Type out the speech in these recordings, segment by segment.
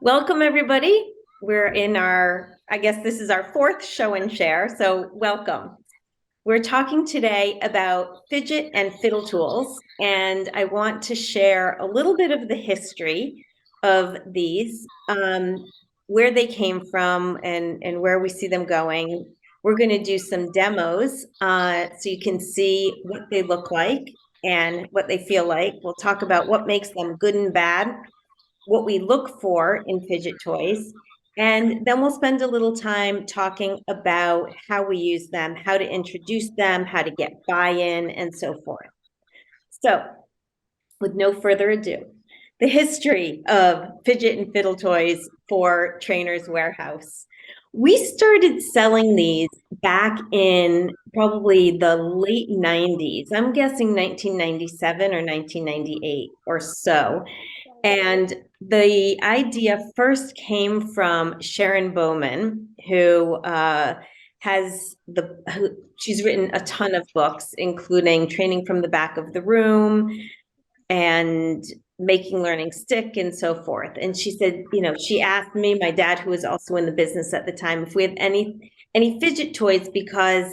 Welcome, everybody. We're in I guess this is our fourth show and share, so welcome. We're talking today about fidget and fiddle tools, and I want to share a little bit of the history of these, where they came from and where we see them going. We're going to do some demos so you can see what they look like and what they feel like. We'll talk about what makes them good and bad, what we look for in fidget toys. And then we'll spend a little time talking about how we use them, how to introduce them, how to get buy-in, and so forth. So, with no further ado, the history of fidget and fiddle toys for Trainer's Warehouse. We started selling these back in probably the late 90s. I'm guessing 1997 or 1998 or so. And the idea first came from Sharon Bowman, who she's written a ton of books, including Training from the Back of the Room and Making Learning Stick and so forth. And she said, she asked me, my dad, who was also in the business at the time, if we have any fidget toys, because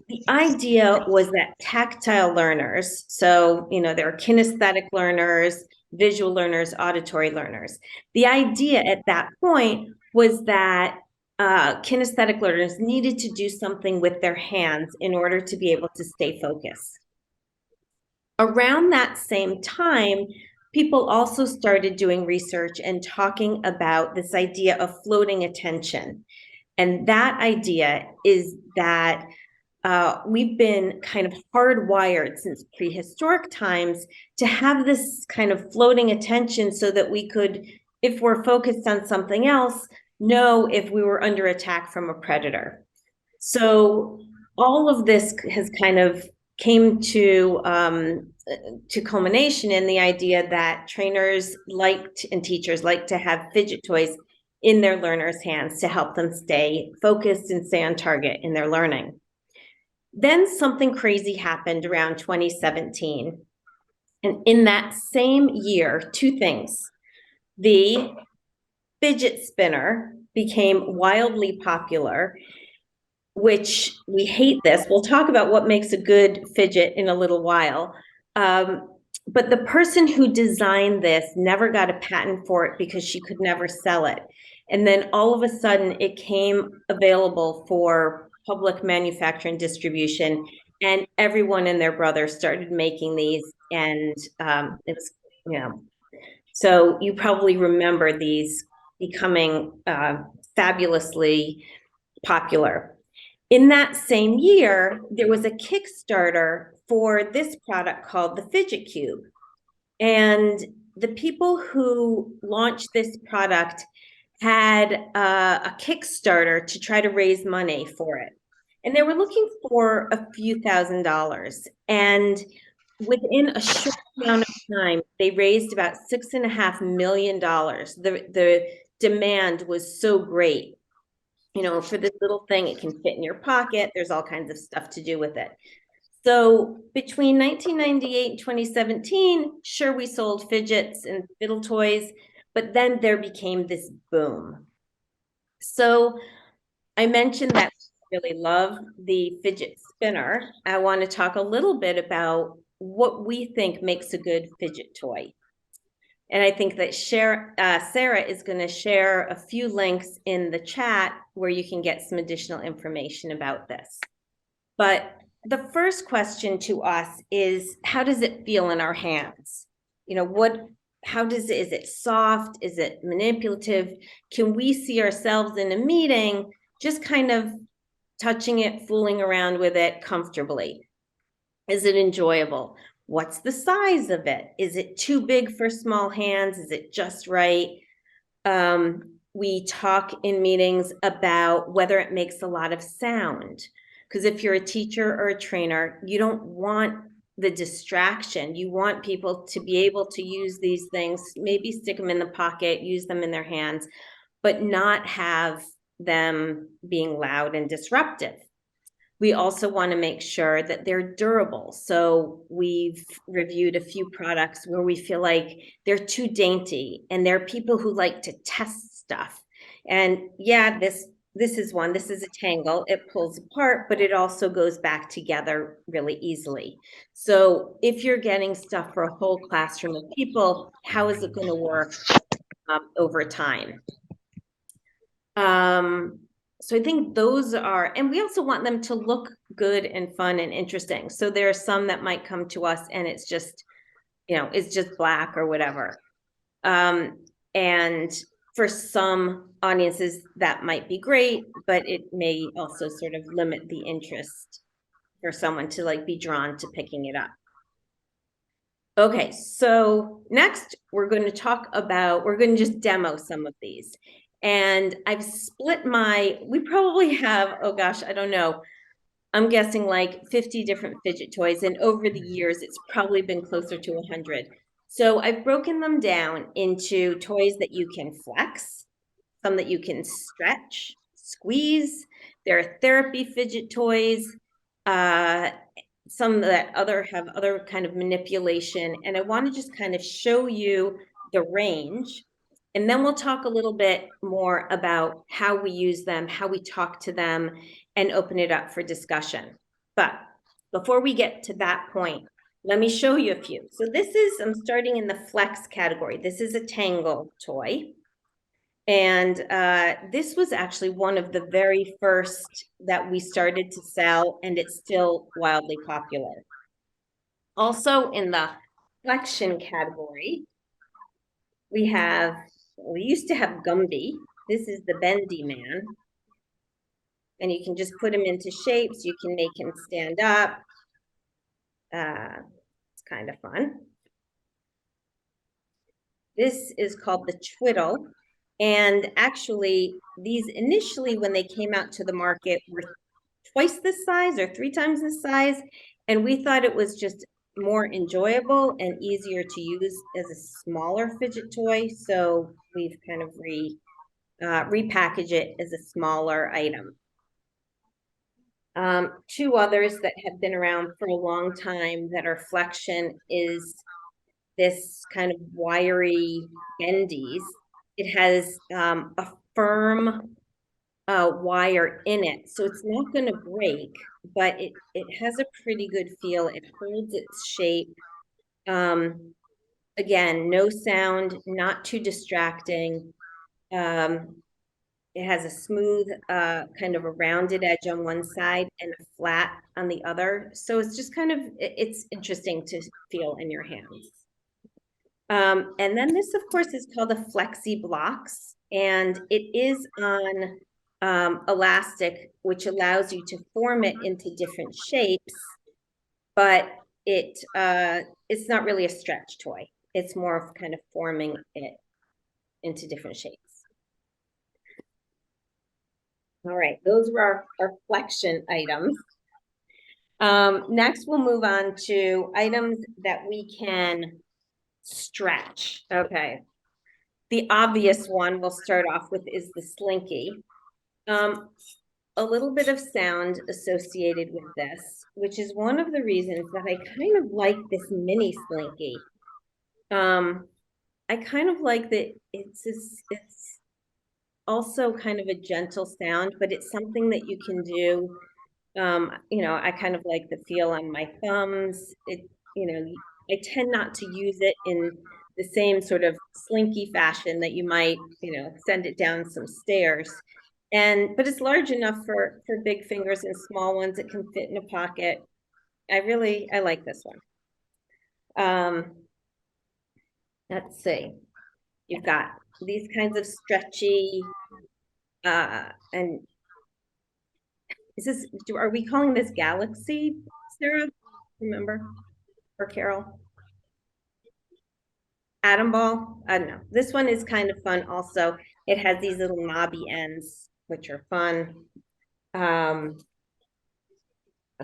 the idea was that tactile learners, so, there are kinesthetic learners, visual learners, auditory learners. The idea at that point was that kinesthetic learners needed to do something with their hands in order to be able to stay focused. Around that same time, people also started doing research and talking about this idea of floating attention. And that idea is that we've been kind of hardwired since prehistoric times to have this kind of floating attention so that we could, if we're focused on something else, know if we were under attack from a predator. So all of this has kind of came to culmination in the idea that trainers and teachers like to have fidget toys in their learners' hands to help them stay focused and stay on target in their learning. Then something crazy happened around 2017. And in that same year, two things. The fidget spinner became wildly popular, which we hate this. We'll talk about what makes a good fidget in a little while. But the person who designed this never got a patent for it because she could never sell it. And then all of a sudden it came available for public manufacturing distribution, and everyone and their brother started making these. And it was, so you probably remember these becoming fabulously popular. In that same year, there was a Kickstarter for this product called the Fidget Cube. And the people who launched this product had a Kickstarter to try to raise money for it. And they were looking for a few $1,000s. And within a short amount of time, they raised about $6.5 million. The demand was so great. For this little thing, it can fit in your pocket. There's all kinds of stuff to do with it. So between 1998 and 2017, sure, we sold fidgets and fiddle toys, but then there became this boom. So I mentioned that I really love the fidget spinner. I want to talk a little bit about what we think makes a good fidget toy. And I think that Sarah is going to share a few links in the chat where you can get some additional information about this. But the first question to us is, how does it feel in our hands? Is it soft? Is it manipulative? Can we see ourselves in a meeting just kind of touching it, fooling around with it comfortably? Is it enjoyable? What's the size of it? Is it too big for small hands? Is it just right? We talk in meetings about whether it makes a lot of sound. Because if you're a teacher or a trainer, you don't want the distraction. You want people to be able to use these things, maybe stick them in the pocket, use them in their hands, but not have them being loud and disruptive. We also want to make sure that they're durable. So we've reviewed a few products where we feel like they're too dainty, and there are people who like to test stuff. And yeah, this is one. This is a tangle. It pulls apart, but it also goes back together really easily. So if you're getting stuff for a whole classroom of people, how is it going to work over time? So I think those are, and we also want them to look good and fun and interesting. So there are some that might come to us and it's just, it's just black or whatever. And for some audiences that might be great, but it may also sort of limit the interest for someone to like be drawn to picking it up. Okay, so next we're going to just demo some of these. And I've split we probably have, oh gosh, I don't know. I'm guessing like 50 different fidget toys. And over the years, it's probably been closer to 100. So I've broken them down into toys that you can flex, some that you can stretch, squeeze. There are therapy fidget toys, some that have other kind of manipulation. And I want to just kind of show you the range. And then we'll talk a little bit more about how we use them, how we talk to them, and open it up for discussion. But before we get to that point, let me show you a few. So I'm starting in the flex category. This is a Tangle toy. And this was actually one of the very first that we started to sell, and it's still wildly popular. Also in the flexion category, we used to have Gumby. This is the Bendy Man. And you can just put him into shapes. You can make him stand up. It's kind of fun. This is called the Twiddle. And actually, these initially, when they came out to the market, were twice this size or 3 times this size. And we thought it was just more enjoyable and easier to use as a smaller fidget toy. So we've kind of repackaged it as a smaller item. Two others that have been around for a long time that are flexion is this kind of wiry bendies. It has a firm wire in it, so it's not going to break, but it has a pretty good feel. It holds its shape. Again, no sound, not too distracting. It has a smooth, kind of a rounded edge on one side and a flat on the other. So it's just it's interesting to feel in your hands. And then this, of course, is called a Flexi Blocks, and it is on elastic, which allows you to form it into different shapes, but it's not really a stretch toy. It's more of kind of forming it into different shapes. All right, those were our flexion items. Next, we'll move on to items that we can stretch. Okay. The obvious one we'll start off with is the Slinky. A little bit of sound associated with this, which is one of the reasons that I kind of like this mini Slinky. I kind of like that it's also kind of a gentle sound, but it's something that you can do. I kind of like the feel on my thumbs. I tend not to use it in the same sort of slinky fashion that you might, send it down some stairs. But it's large enough for big fingers and small ones. It can fit in a pocket. I like this one. Let's see. You've got these kinds of stretchy, and are we calling this Galaxy, Sarah? Remember? Or Carol? Atom Ball? I don't know. This one is kind of fun also. It has these little knobby ends, which are fun. A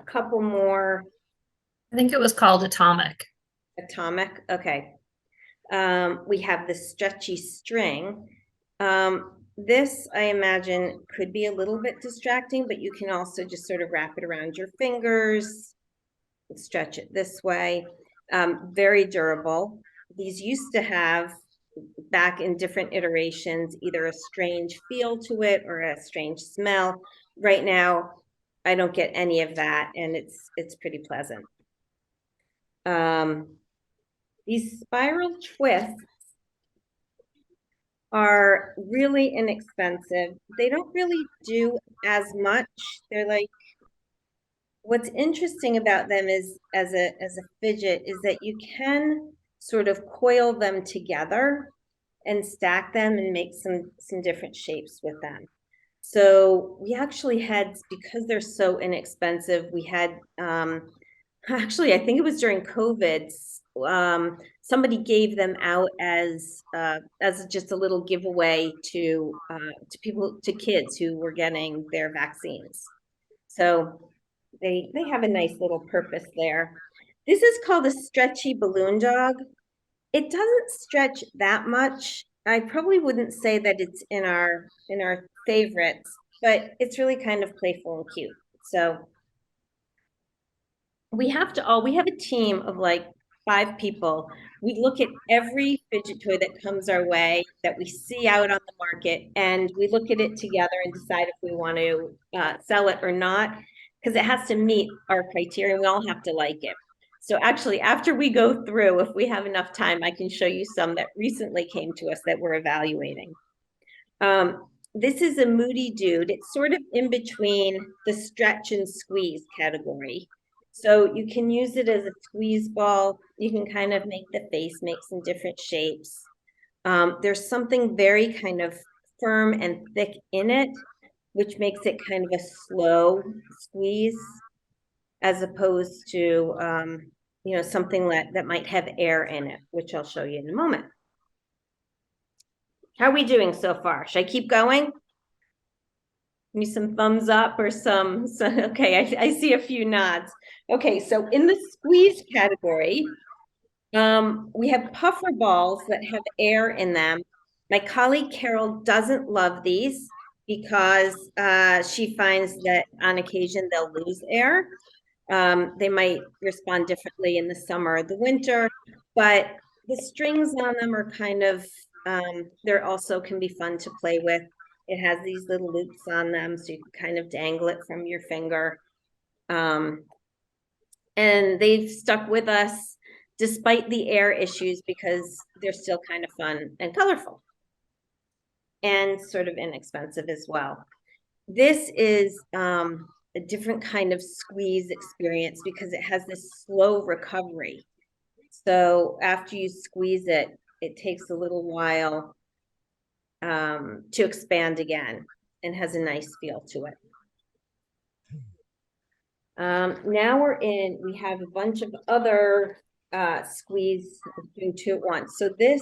couple more. I think it was called Atomic. Okay. We have the stretchy string. This, I imagine, could be a little bit distracting, but you can also just sort of wrap it around your fingers, stretch it this way. Very durable. These used to have, back in different iterations, either a strange feel to it or a strange smell. Right now, I don't get any of that, and it's pretty pleasant. These spiral twists are really inexpensive. They don't really do as much. They're like, what's interesting about them is as a fidget is that you can sort of coil them together and stack them and make some different shapes with them. So we actually had, because they're so inexpensive, we had actually, I think it was during COVID, somebody gave them out as just a little giveaway to people, to kids who were getting their vaccines. So they have a nice little purpose there. This is called a stretchy balloon dog. It doesn't stretch that much. I probably wouldn't say that it's in our favorites, but it's really kind of playful and cute. So we have a team of like 5 people. We look at every fidget toy that comes our way that we see out on the market, and we look at it together and decide if we want to sell it or not, because it has to meet our criteria. We all have to like it. So actually, after we go through, if we have enough time, I can show you some that recently came to us that we're evaluating. This is a moody dude. It's sort of in between the stretch and squeeze category. So you can use it as a squeeze ball. You can kind of make the face, make some different shapes. There's something very kind of firm and thick in it, which makes it kind of a slow squeeze, as opposed to something that might have air in it, which I'll show you in a moment. How are we doing so far? Should I keep going? Give me some thumbs up or okay, I see a few nods. Okay, so in the squeeze category, we have puffer balls that have air in them. My colleague Carol doesn't love these because she finds that on occasion they'll lose air. They might respond differently in the summer or the winter, but the strings on them are kind of, they're also can be fun to play with. It has these little loops on them, so you can kind of dangle it from your finger. And they've stuck with us despite the air issues because they're still kind of fun and colorful and sort of inexpensive as well. This is a different kind of squeeze experience because it has this slow recovery. So after you squeeze it, it takes a little while to expand again and has a nice feel to it. Now we have a bunch of other squeeze doing 2 at once. So this,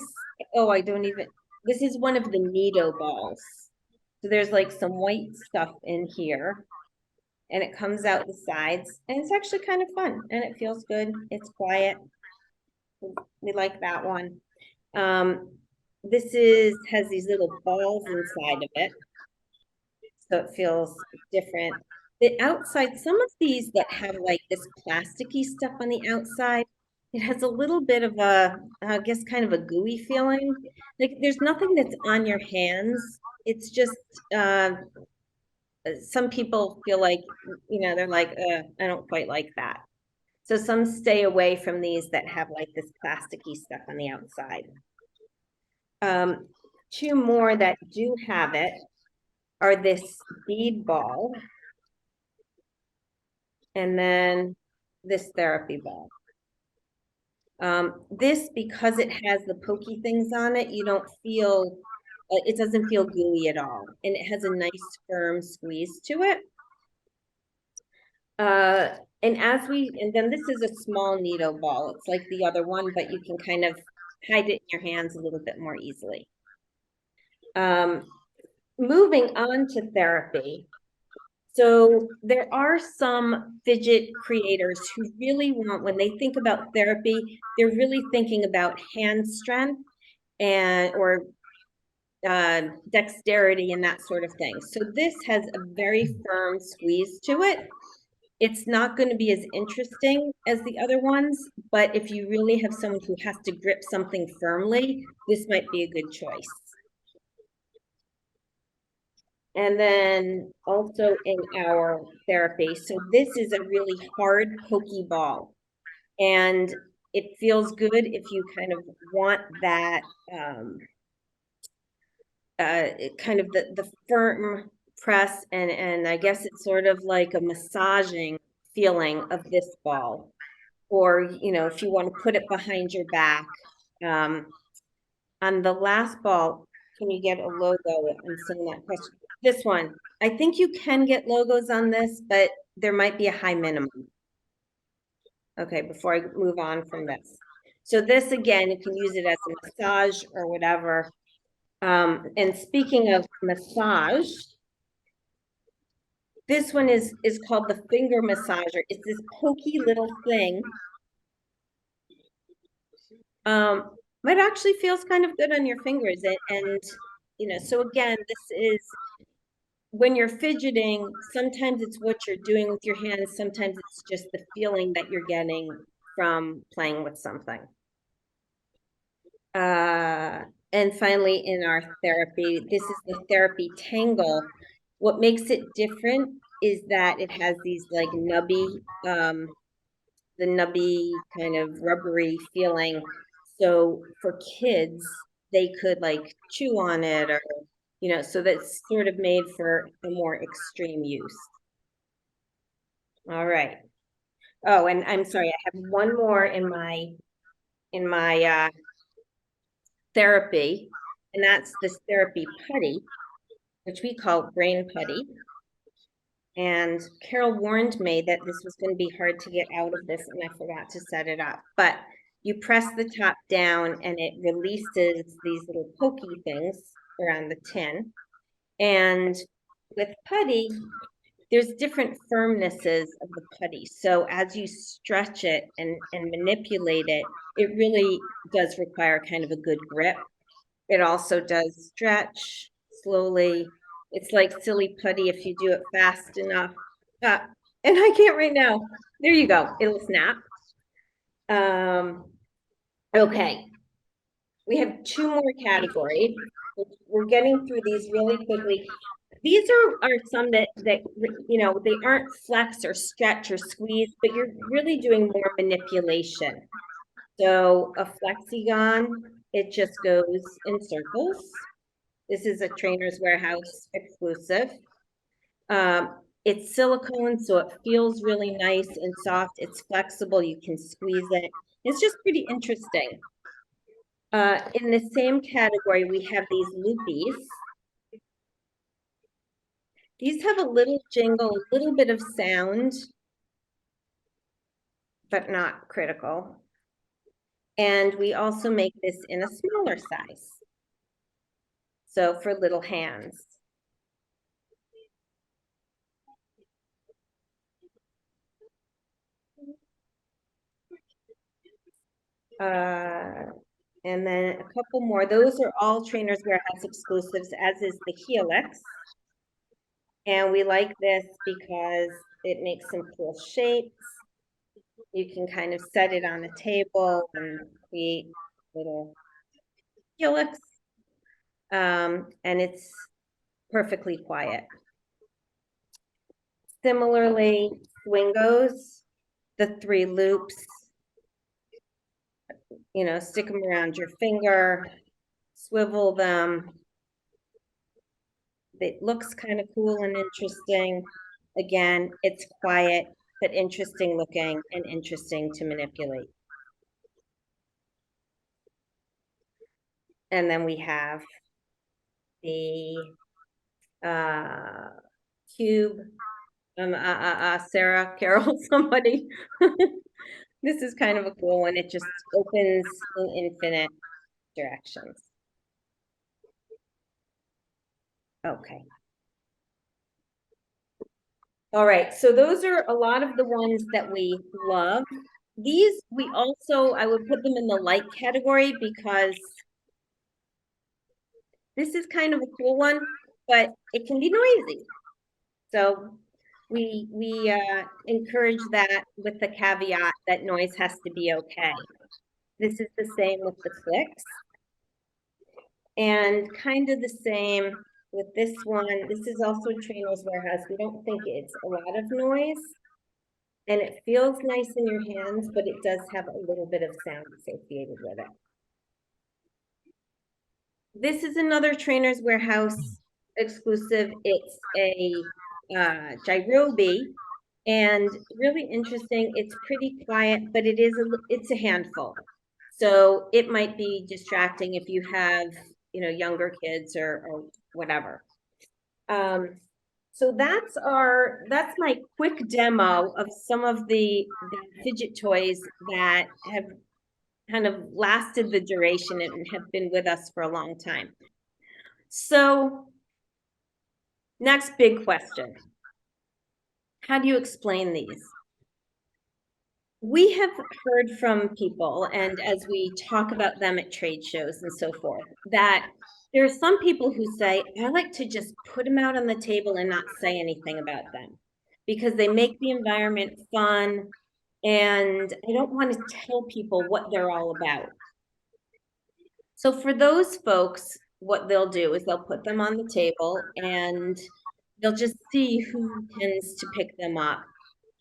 this is one of the Nido balls. So there's like some white stuff in here and it comes out the sides and it's actually kind of fun and it feels good. It's quiet. We like that one. This has these little balls inside of it. So it feels different. The outside, some of these that have like this plasticky stuff on the outside, it has a little bit of a, I guess, kind of a gooey feeling. Like there's nothing that's on your hands. It's just, some people feel like, they're like, I don't quite like that. So some stay away from these that have like this plasticky stuff on the outside. 2 more that do have it are this bead ball and then this therapy ball. This, because it has the pokey things on it, you don't feel, it doesn't feel gooey at all. And it has a nice firm squeeze to it. And then this is a small Nido ball. It's like the other one, but you can kind of hide it in your hands a little bit more easily. Moving on to therapy. So there are some fidget creators who really want, when they think about therapy, they're really thinking about hand strength or dexterity and that sort of thing. So this has a very firm squeeze to it. It's not going to be as interesting as the other ones, but if you really have someone who has to grip something firmly, this might be a good choice. And then also in our therapy, so this is a really hard pokey ball. And it feels good if you kind of want that kind of the firm press, and I guess it's sort of like a massaging feeling of this ball. Or, you know, if you want to put it behind your back. On the last ball, can you get a logo? I'm seeing that question. This one, I think you can get logos on this, but there might be a high minimum. Okay, before I move on from this. So this, again, you can use it as a massage or whatever. And speaking of massage, this one is called the finger massager. It's this pokey little thing. It actually feels kind of good on your fingers. And you know, so again, this is when you're fidgeting, sometimes it's what you're doing with your hands, sometimes it's just the feeling that you're getting from playing with something. And finally, in our therapy, this is the therapy tangle. What makes it different is that it has these like nubby, the nubby kind of rubbery feeling. So for kids, they could like chew on it, or, you know, so that's sort of made for a more extreme use. All right. Oh, and I'm sorry, I have one more in my therapy, and that's this therapy putty, which we call brain putty. And Carol warned me that this was going to be hard to get out of this, and I forgot to set it up. But you press the top down and it releases these little pokey things around the tin. And with putty, there's different firmnesses of the putty. So as you stretch it and manipulate it, it really does require kind of a good grip. It also does stretch slowly. It's like silly putty if you do it fast enough. And I can't right now. There you go. It'll snap. Okay. We have two more categories. We're getting through these really quickly. These are some that you know, they aren't flex or stretch or squeeze, but you're really doing more manipulation. So a Flexigon, it just goes in circles. This is a Trainer's Warehouse exclusive. It's silicone, so it feels really nice and soft. It's flexible, you can squeeze it. It's just pretty interesting. In the same category, we have these loopies. These have a little jingle, a little bit of sound, but not critical. And we also make this in a smaller size. So for little hands. And then a couple more. Those are all Trainers Warehouse exclusives, as is the Helix. And we like this because it makes some cool shapes. You can kind of set it on a table and create little Helix. And it's perfectly quiet. Similarly, Swingos, the 3 loops, you know, stick them around your finger, swivel them. It looks kind of cool and interesting. Again, it's quiet, but interesting looking and interesting to manipulate. And then we have the cube. Sarah, Carol, somebody. This is kind of a cool one. It just opens in infinite directions. Okay. All right, so those are a lot of the ones that we love. These, we also, I would put them in the light category because This is kind of a cool one, but it can be noisy. So we encourage that with the caveat that noise has to be okay. This is the same with the clicks. And kind of the same with this one. This is also Trainer's Warehouse. We don't think it's a lot of noise. And it feels nice in your hands, but it does have a little bit of sound associated with it. This is another Trainer's Warehouse exclusive. It's a gyrobe, and really interesting. It's pretty quiet, but it's a handful. So it might be distracting if you have, younger kids or whatever. So that's my quick demo of some of the fidget toys that have kind of lasted the duration and have been with us for a long time. So next big question. How do you explain these? We have heard from people, and as we talk about them at trade shows and so forth, that there are some people who say, I like to just put them out on the table and not say anything about them because they make the environment fun, and I don't want to tell people what they're all about. So for those folks, what they'll do is they'll put them on the table and they'll just see who tends to pick them up.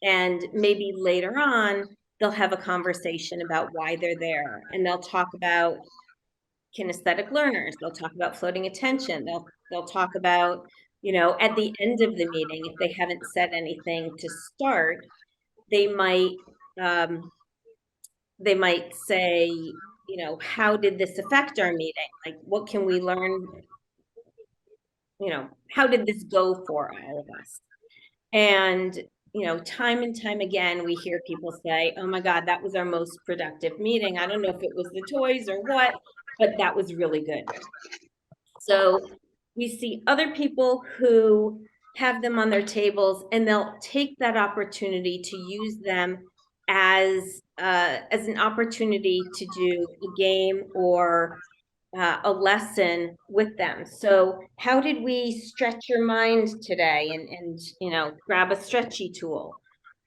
And maybe later on, they'll have a conversation about why they're there. And they'll talk about kinesthetic learners. They'll talk about floating attention. They'll talk about, at the end of the meeting, if they haven't said anything to start, they might say, how did this affect our meeting? Like, what can we learn? How did this go for all of us? And, time and time again, we hear people say, oh my God, that was our most productive meeting. I don't know if it was the toys or what, but that was really good. So we see other people who have them on their tables and they'll take that opportunity to use them as an opportunity to do a game or a lesson with them. So how did we stretch your mind today and grab a stretchy tool?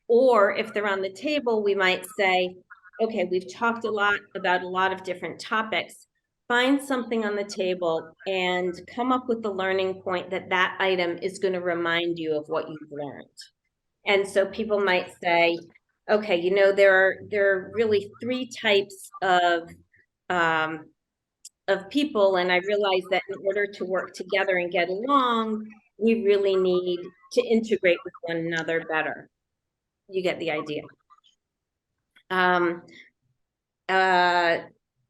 Or if they're on the table, we might say, okay, we've talked a lot about a lot of different topics. Find something on the table and come up with the learning point that item is going to remind you of what you've learned. And so people might say, okay, there are really three types of people, and I realize that in order to work together and get along, we really need to integrate with one another better. You get the idea.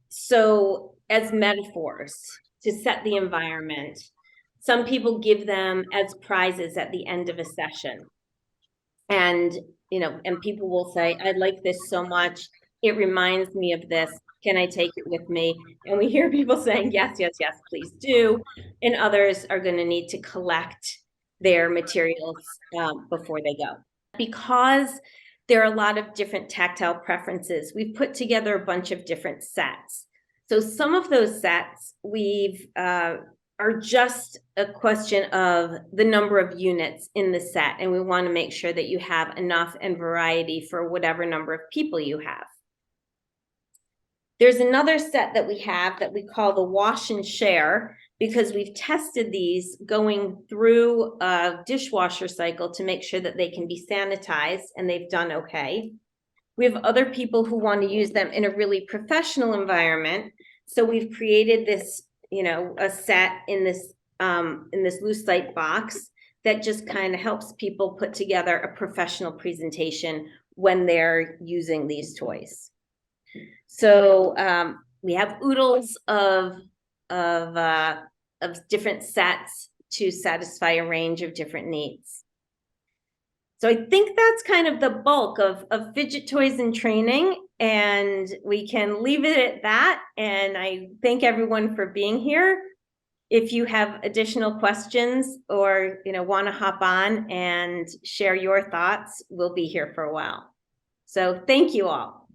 So as metaphors to set the environment, some people give them as prizes at the end of a session. And, and people will say, I like this so much. It reminds me of this. Can I take it with me? And we hear people saying, yes, yes, yes, please do. And others are going to need to collect their materials before they go. Because there are a lot of different tactile preferences, we've put together a bunch of different sets. So some of those sets are just a question of the number of units in the set, and we want to make sure that you have enough and variety for whatever number of people you have. There's another set that we have that we call the wash and share, because we've tested these going through a dishwasher cycle to make sure that they can be sanitized, and they've done okay. We have other people who want to use them in a really professional environment. So we've created this, a set in this Lucite box that just kind of helps people put together a professional presentation when they're using these toys. So we have oodles of different sets to satisfy a range of different needs. So I think that's kind of the bulk of fidget toys and training, and we can leave it at that. And I thank everyone for being here. If you have additional questions or want to hop on and share your thoughts, we'll be here for a while. So thank you all.